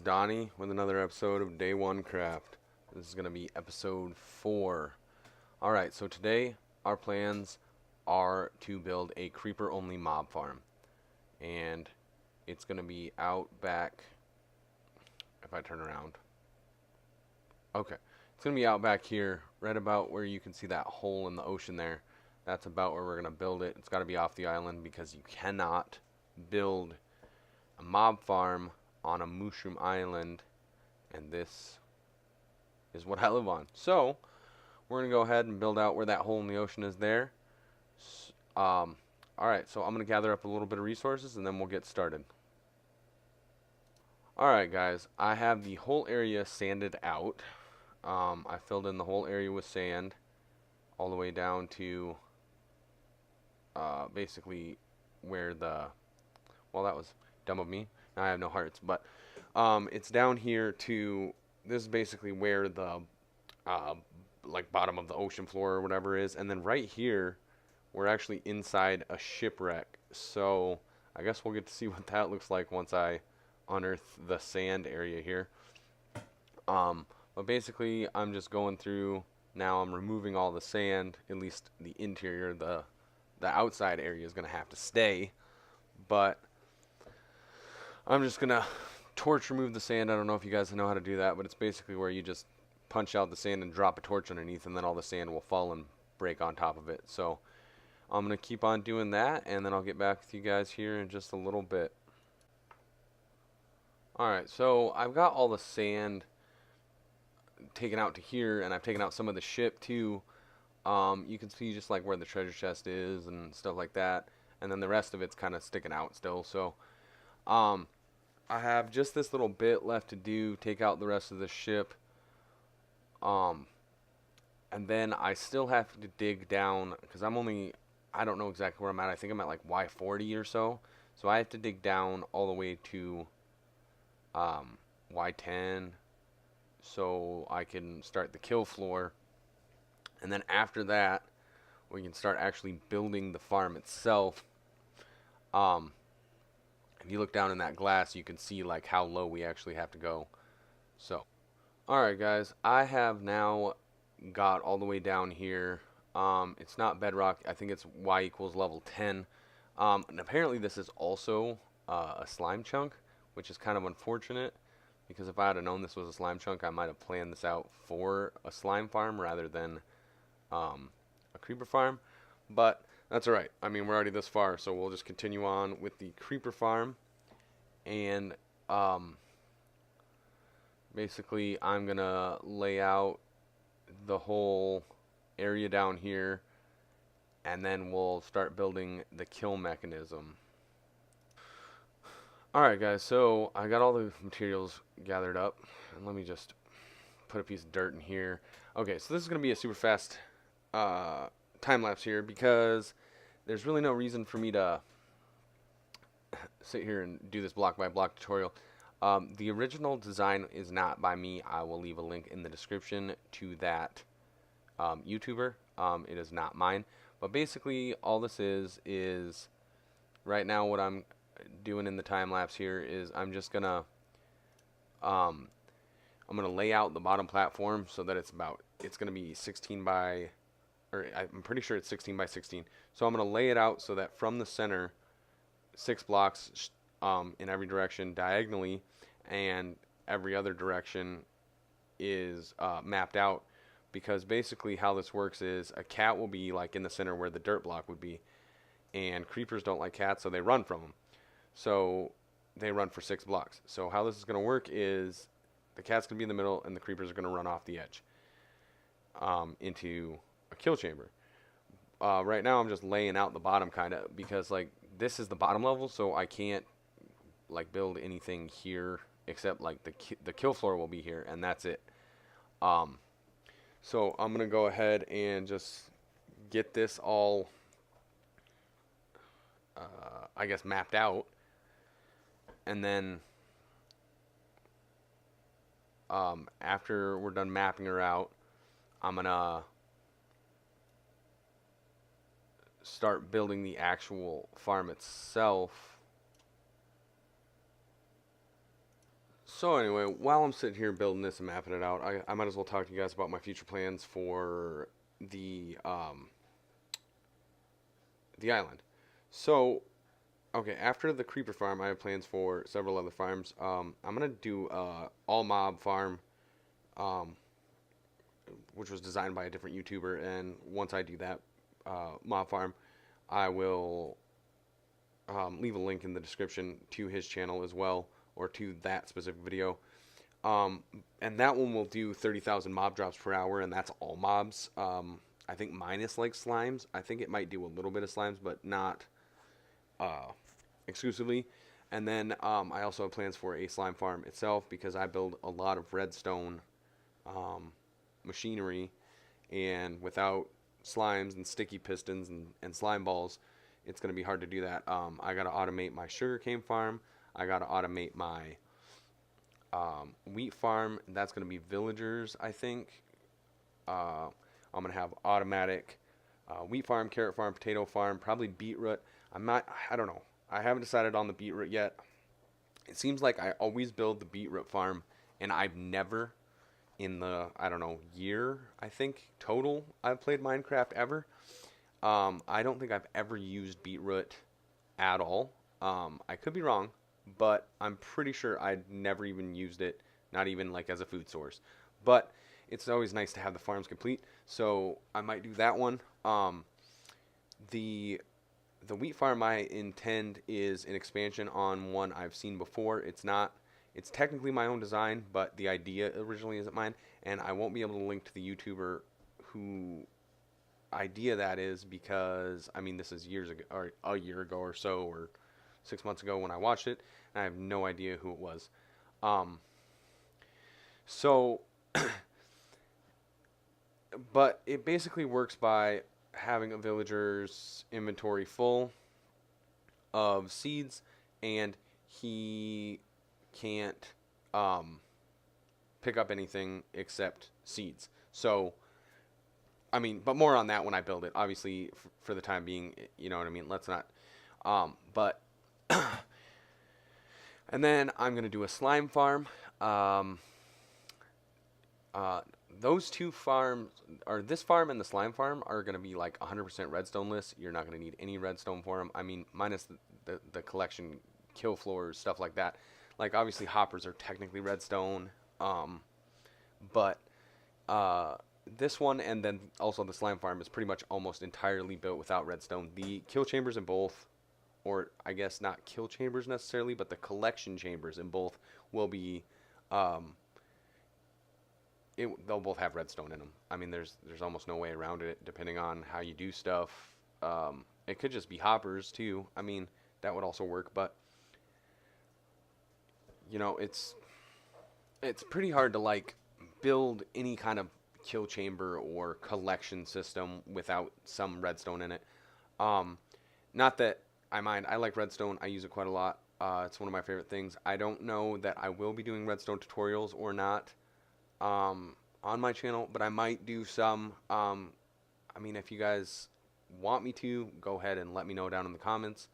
Donnie with another episode of DayOneCraft. This is going to be episode 4. Alright, so today our plans are to build a creeper-only mob farm. And it's going to be out back, if I turn around. Okay, it's going to be out back here, right about where you can see that hole in the ocean there. That's about where we're going to build it. It's got to be off the island because you cannot build a mob farm on a mushroom island, and this is what I live on. So we're gonna go ahead and build out where that hole in the ocean is there. Alright, so I'm gonna gather up a little bit of resources and then we'll get started. Alright guys, I have the whole area sanded out. I filled in the whole area with sand all the way down to basically where the, well, that was dumb of me. I have no hearts, but it's down here to, this is basically where the like bottom of the ocean floor or whatever is, and then right here we're actually inside a shipwreck, so I guess we'll get to see what that looks like once I unearth the sand area here. But basically I'm just going through now. I'm removing all the sand, at least the interior. The outside area is gonna have to stay, but I'm just gonna torch remove the sand. I don't know if you guys know how to do that, but it's basically where you just punch out the sand and drop a torch underneath, and then all the sand will fall and break on top of it. So I'm gonna keep on doing that, and then I'll get back with you guys here in just a little bit. Alright, so I've got all the sand taken out to here, and I've taken out some of the ship too. You can see just like where the treasure chest is and stuff like that, and then the rest of it's kind of sticking out still. So I have just this little bit left to do, take out the rest of the ship. And then I still have to dig down, because I don't know exactly where I'm at. I think I'm at like Y40 or so. So I have to dig down all the way to Y10 so I can start the kill floor. And then after that, we can start actually building the farm itself. If you look down in that glass, you can see like how low we actually have to go. So, alright guys, I have now got all the way down here. It's not bedrock. I think it's Y equals level 10. And apparently this is also a slime chunk, which is kind of unfortunate, because if I had known this was a slime chunk, I might have planned this out for a slime farm rather than a creeper farm. But that's alright. I mean, we're already this far, so we'll just continue on with the creeper farm. And basically I'm gonna lay out the whole area down here, and then we'll start building the kill mechanism. Alright guys, so I got all the materials gathered up, and let me just put a piece of dirt in here. Okay, so this is gonna be a super fast time lapse here, because there's really no reason for me to sit here and do this block by block tutorial. The original design is not by me. I will leave a link in the description to that YouTuber. It is not mine, but basically all this is right now what I'm doing in the time lapse here is I'm just gonna I'm gonna lay out the bottom platform so that it's gonna be 16 by, or I'm pretty sure it's 16 by 16. So I'm gonna lay it out so that from the center, 6 blocks in every direction diagonally, and every other direction is mapped out, because basically how this works is a cat will be like in the center where the dirt block would be, and creepers don't like cats, so they run from them. So they run for 6 blocks. So how this is going to work is the cat's going to be in the middle, and the creepers are going to run off the edge into a kill chamber. Right now I'm just laying out the bottom kind of, because like this is the bottom level, so I can't like build anything here except like the kill floor will be here, and that's it. So I'm gonna go ahead and just get this all I guess mapped out, and then after we're done mapping her out, I'm gonna start building the actual farm itself. So anyway, while I'm sitting here building this and mapping it out, I might as well talk to you guys about my future plans for the island. So okay, after the creeper farm, I have plans for several other farms. I'm gonna do all mob farm, um, which was designed by a different YouTuber, and once I do that mob farm, I will leave a link in the description to his channel as well, or to that specific video. And that one will do 30,000 mob drops per hour, and that's all mobs. I think minus like slimes. I think it might do a little bit of slimes, but not uh, exclusively. And then I also have plans for a slime farm itself because I build a lot of redstone machinery, and without slimes and sticky pistons and slime balls, it's going to be hard to do that. I got to automate my sugarcane farm. I got to automate my wheat farm. That's going to be villagers, I think. I'm going to have automatic wheat farm, carrot farm, potato farm, probably beetroot. I don't know. I haven't decided on the beetroot yet. It seems like I always build the beetroot farm, and I've never, in the, I don't know, year, I think, total I've played Minecraft ever, I don't think I've ever used beetroot at all. I could be wrong, but I'm pretty sure I'd never even used it, not even like as a food source. But it's always nice to have the farms complete, so I might do that one. The wheat farm I intend is an expansion on one I've seen before. It's technically my own design, but the idea originally isn't mine, and I won't be able to link to the YouTuber who idea that is, because I mean this is years ago, or a year ago or so, or 6 months ago when I watched it, and I have no idea who it was. So but it basically works by having a villager's inventory full of seeds, and he can't pick up anything except seeds. So I mean, but more on that when I build it. Obviously, for the time being, you know what I mean. Let's not. But and then I'm gonna do a slime farm. Those two farms, or this farm and the slime farm, are gonna be like 100% redstone-less. You're not gonna need any redstone for them. I mean, minus the collection kill floors, stuff like that. Like obviously hoppers are technically redstone, but this one, and then also the slime farm, is pretty much almost entirely built without redstone. The kill chambers in both, or I guess not kill chambers necessarily, but the collection chambers in both will be, they'll both have redstone in them. I mean, there's almost no way around it, depending on how you do stuff. It could just be hoppers too. I mean, that would also work, but you know, it's pretty hard to like build any kind of kill chamber or collection system without some redstone in it. Not that I mind. I like redstone. I use it quite a lot. It's one of my favorite things. I don't know that I will be doing redstone tutorials or not on my channel, but I might do some. I mean, if you guys want me to, go ahead and let me know down in the comments.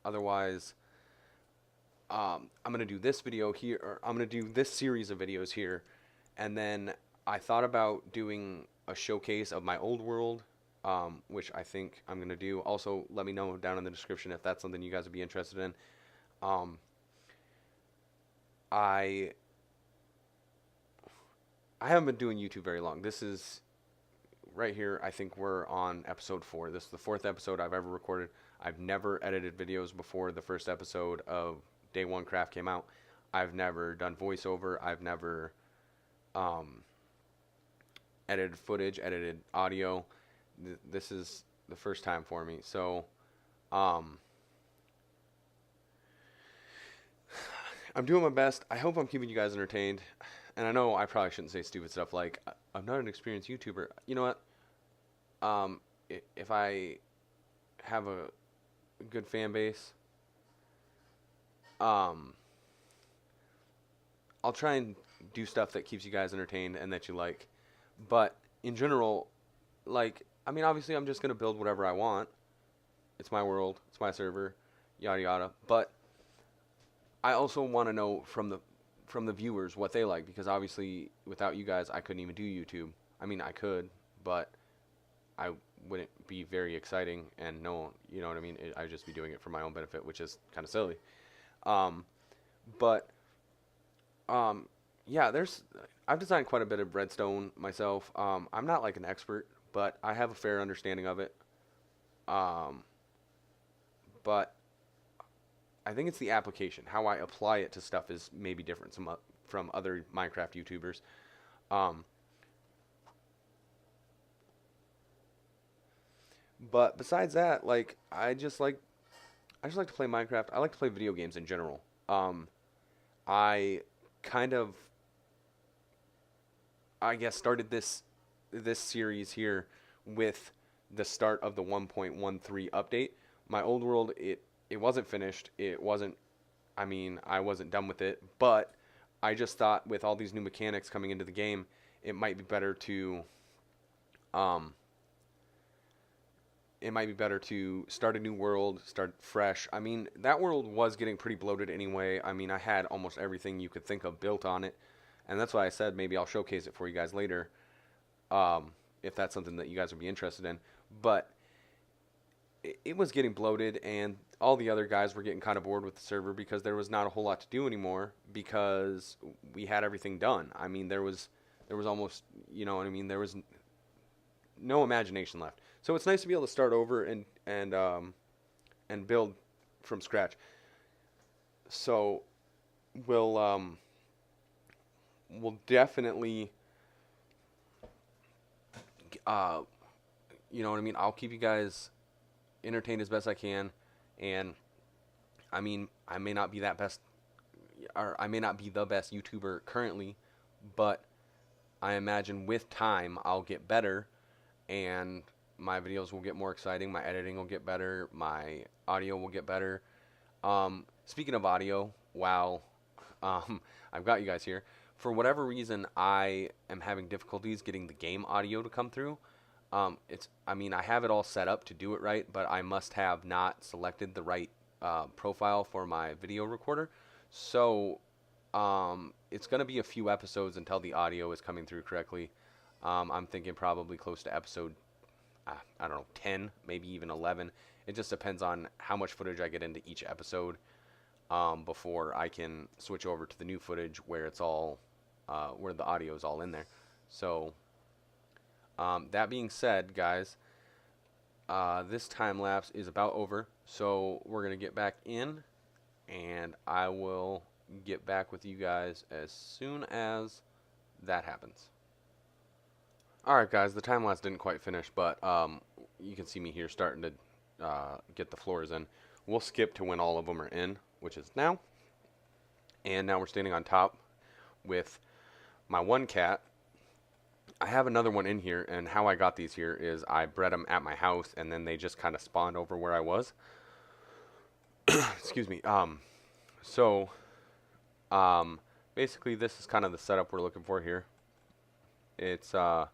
Otherwise, I'm going to do this video here, or I'm going to do this series of videos here, and then I thought about doing a showcase of my old world, which I think I'm going to do. Also, let me know down in the description if that's something you guys would be interested in. I haven't been doing YouTube very long. This is, right here, I think we're on episode 4. This is the 4th episode I've ever recorded. I've never edited videos before the first episode of DayOneCraft came out. I've never done voiceover. I've never edited footage, edited audio. This is the first time for me. So I'm doing my best. I hope I'm keeping you guys entertained. And I know I probably shouldn't say stupid stuff like, I'm not an experienced YouTuber. You know what? If I have a good fan base, I'll try and do stuff that keeps you guys entertained and that you like. But in general, like, I mean, obviously I'm just going to build whatever I want. It's my world. It's my server. Yada yada. But I also want to know from the viewers what they like, because obviously without you guys I couldn't even do YouTube. I mean, I could, but I wouldn't be very exciting, and no, you know what I mean? I'd just be doing it for my own benefit, which is kind of silly. Um, but um, yeah, I've designed quite a bit of redstone myself. I'm not like an expert, but I have a fair understanding of it. Um, but I think it's the application. How I apply it to stuff is maybe different from other Minecraft YouTubers. Um, but besides that, like I just like to play Minecraft. I like to play video games in general. I kind of, I guess, started this series here with the start of the 1.13 update. My old world, it wasn't finished. It wasn't. I mean, I wasn't done with it, but I just thought with all these new mechanics coming into the game, it might be better to um, it might be better to start a new world, start fresh. I mean, that world was getting pretty bloated anyway. I mean, I had almost everything you could think of built on it, and that's why I said maybe I'll showcase it for you guys later, if that's something that you guys would be interested in. But it was getting bloated, and all the other guys were getting kind of bored with the server because there was not a whole lot to do anymore because we had everything done. I mean, there was almost, you know what I mean, there was no imagination left. So it's nice to be able to start over and build from scratch. So we'll we'll definitely uh, you know what I mean. I'll keep you guys entertained as best I can, and I mean I may not be that best, or I may not be the best YouTuber currently, but I imagine with time I'll get better, and my videos will get more exciting, my editing will get better, my audio will get better. Speaking of audio, wow, I've got you guys here. For whatever reason, I am having difficulties getting the game audio to come through. I mean, I have it all set up to do it right, but I must have not selected the right profile for my video recorder. So, it's going to be a few episodes until the audio is coming through correctly. I'm thinking probably close to episode, I don't know, 10, maybe even 11. It just depends on how much footage I get into each episode before I can switch over to the new footage where it's all, where the audio is all in there. So, that being said, guys, this time lapse is about over. So we're going to get back in, and I will get back with you guys as soon as that happens. Alright guys, the time lapse didn't quite finish, but you can see me here starting to get the floors in. We'll skip to when all of them are in, which is now. And now we're standing on top with my one cat. I have another one in here, and how I got these here is I bred them at my house, and then they just kind of spawned over where I was. Excuse me. So, basically this is kind of the setup we're looking for here. It's going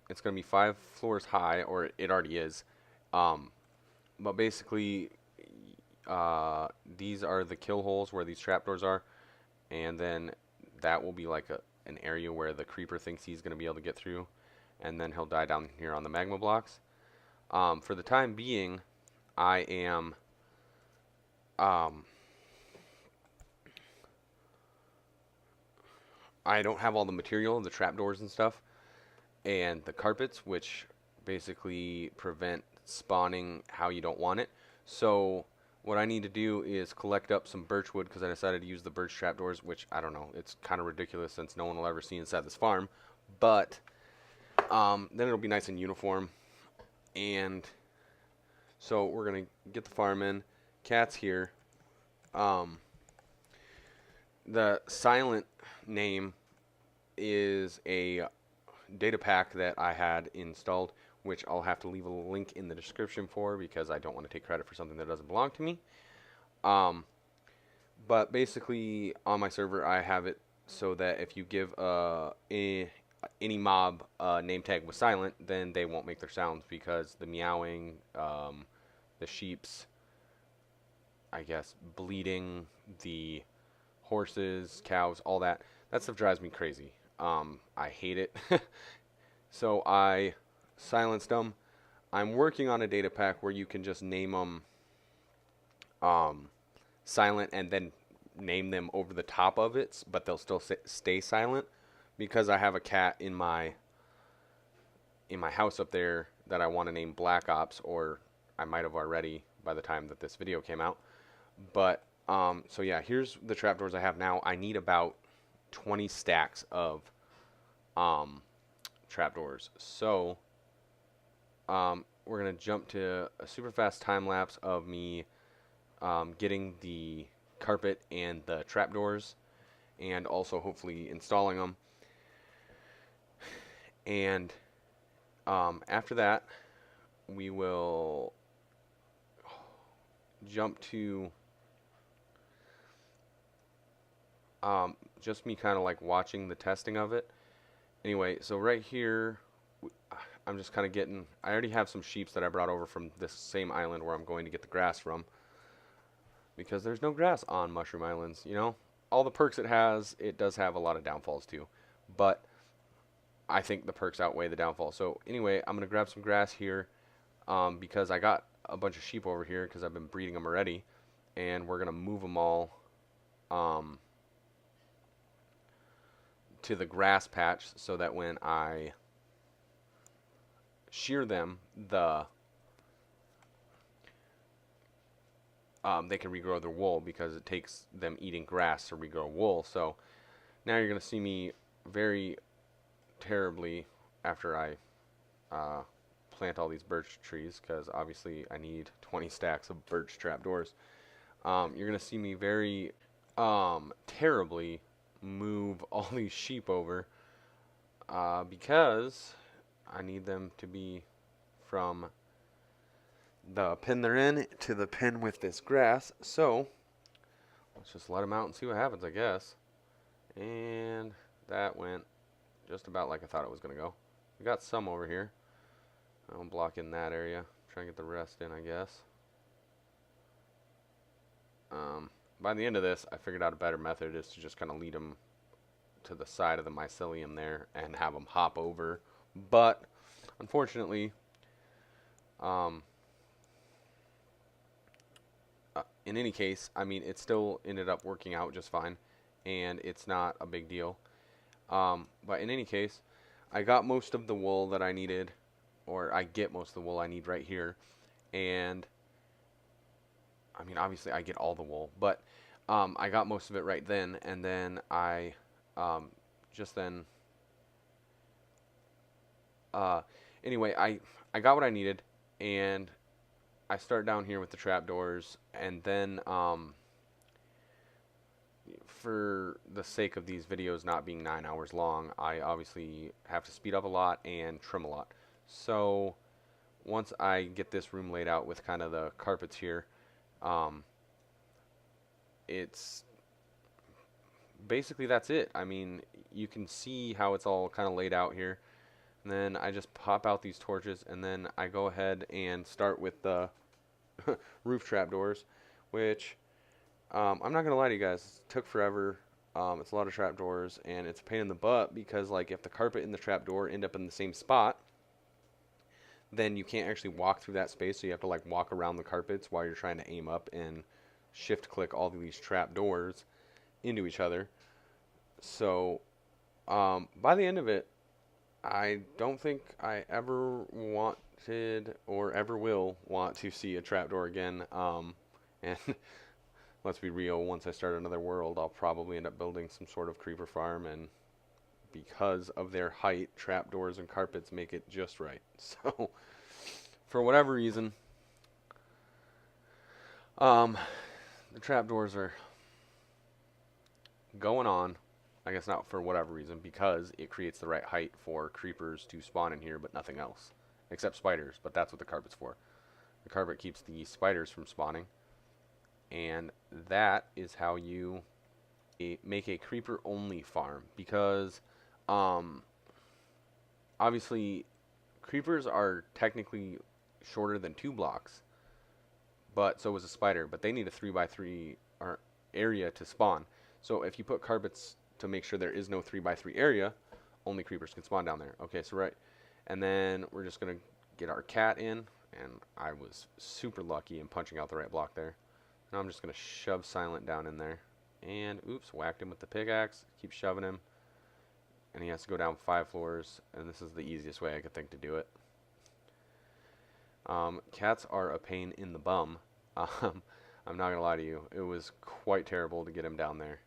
to be 5 floors high, or it already is. But basically, these are the kill holes where these trapdoors are, and then that will be like an area where the creeper thinks he's going to be able to get through, and then he'll die down here on the magma blocks. For the time being, I am I don't have all the material, the trapdoors and stuff, and the carpets, which basically prevent spawning how you don't want it. So what I need to do is collect up some birch wood, because I decided to use the birch trapdoors, which, I don't know, it's kind of ridiculous since no one will ever see inside this farm. But then it'll be nice and uniform. And so we're going to get the farm in. Cat's here. The silent name is a data pack that I had installed, which I'll have to leave a link in the description for, because I don't want to take credit for something that doesn't belong to me. But basically on my server I have it so that if you give any mob name tag with silent, then they won't make their sounds, because the meowing, the sheeps, I guess, bleeding the horses, cows, all that. That stuff drives me crazy. I hate it. So I silenced them. I'm working on a data pack where you can just name them silent and then name them over the top of it, but they'll still stay silent because I have a cat in my house up there that I want to name Black Ops, or I might have already by the time that this video came out. But so yeah, here's the trapdoors I have now. I need about 20 stacks of trapdoors. So we're gonna jump to a super fast time lapse of me getting the carpet and the trapdoors, and also hopefully installing them. And after that, we will jump to just me kind of like watching the testing of it. Anyway, so right here, I'm just kind of getting, I already have some sheeps that I brought over from this same island where I'm going to get the grass from, because there's no grass on Mushroom Islands, you know? All the perks it has, it does have a lot of downfalls too, but I think the perks outweigh the downfall. So anyway, I'm going to grab some grass here because I got a bunch of sheep over here because I've been breeding them already, and we're going to move them all to the grass patch so that when I shear them, they can regrow their wool, because it takes them eating grass to regrow wool. So now you're going to see me very terribly after I plant all these birch trees, because obviously I need 20 stacks of birch trapdoors. You're going to see me very terribly move all these sheep over because I need them to be from the pen they're in to the pen with this grass. So let's just let them out and see what happens, I guess. And that went just about like I thought it was going to go. We got some over here. I'll block in that area. Try and get the rest in, I guess. By the end of this, I figured out a better method is to just kind of lead them to the side of the mycelium there and have them hop over. But unfortunately, in any case, I mean, it still ended up working out just fine, and it's not a big deal. But in any case, I got most of the wool that I needed, or I get most of the wool I need right here. And I mean, obviously I get all the wool, but I got most of it right then, and then I just then anyway, I got what I needed, and I start down here with the trapdoors, and then for the sake of these videos not being 9 hours long, I obviously have to speed up a lot and trim a lot. So once I get this room laid out with kind of the carpets here, it's basically that's it. I mean, you can see how it's all kind of laid out here. And then I just pop out these torches, and then I go ahead and start with the roof trapdoors, which I'm not gonna lie to you guys, it took forever. It's a lot of trapdoors, and it's a pain in the butt because, like, if the carpet and the trapdoor end up in the same spot, then you can't actually walk through that space, so you have to like walk around the carpets while you're trying to aim up and shift click all of these trapdoors into each other. So by the end of it, I don't think I ever wanted or ever will want to see a trapdoor again. And let's be real, once I start another world, I'll probably end up building some sort of creeper farm, and because of their height, trapdoors and carpets make it just right. So, for whatever reason, the trapdoors are going on. I guess not for whatever reason, because it creates the right height for creepers to spawn in here, but nothing else. Except spiders, but that's what the carpet's for. The carpet keeps the spiders from spawning. And that is how you make a creeper-only farm, because obviously creepers are technically shorter than 2 blocks, but so was a spider. But they need a 3x3 or area to spawn. So if you put carpets to make sure there is no 3x3 area, only creepers can spawn down there. Okay, so right. And then we're just going to get our cat in. And I was super lucky in punching out the right block there. Now I'm just going to shove Silent down in there. And, oops, whacked him with the pickaxe. Keep shoving him. And he has to go down 5 floors. And this is the easiest way I could think to do it. Cats are a pain in the bum. I'm not going to lie to you. It was quite terrible to get him down there.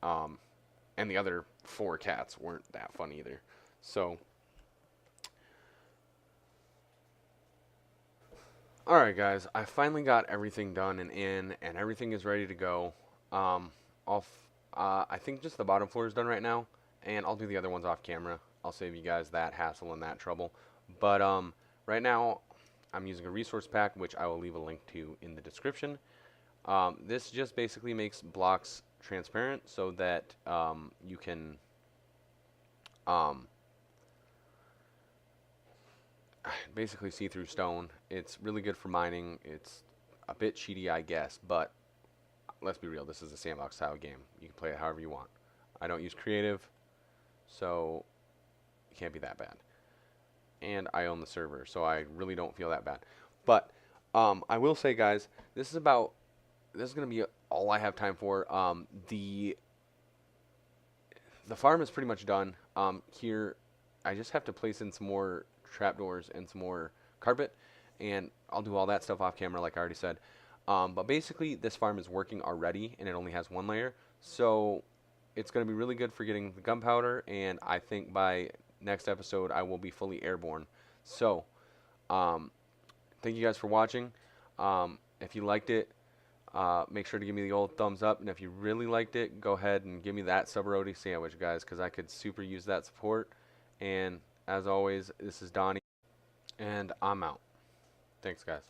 And the other 4 cats weren't that fun either. So, alright guys, I finally got everything done and in, and everything is ready to go. I think just the bottom floor is done right now, and I'll do the other ones off camera. I'll save you guys that hassle and that trouble. But right now, I'm using a resource pack, which I will leave a link to in the description. This just basically makes blocks transparent so that you can basically see through stone. It's really good for mining. It's a bit cheaty, I guess, but let's be real, this is a sandbox style game. You can play it however you want. I don't use creative, so it can't be that bad. And I own the server, so I really don't feel that bad. But I will say, guys, this is going to be all I have time for. The farm is pretty much done. Here, I just have to place in some more trapdoors and some more carpet, and I'll do all that stuff off camera, like I already said. But basically, this farm is working already, and it only has 1 layer, so it's going to be really good for getting the gunpowder, and I think by next episode, I will be fully airborne. So, thank you guys for watching. If you liked it, make sure to give me the old thumbs up, and if you really liked it, go ahead and give me that Splodey sandwich, guys, because I could super use that support. And as always, this is Donnie, and I'm out. Thanks, guys.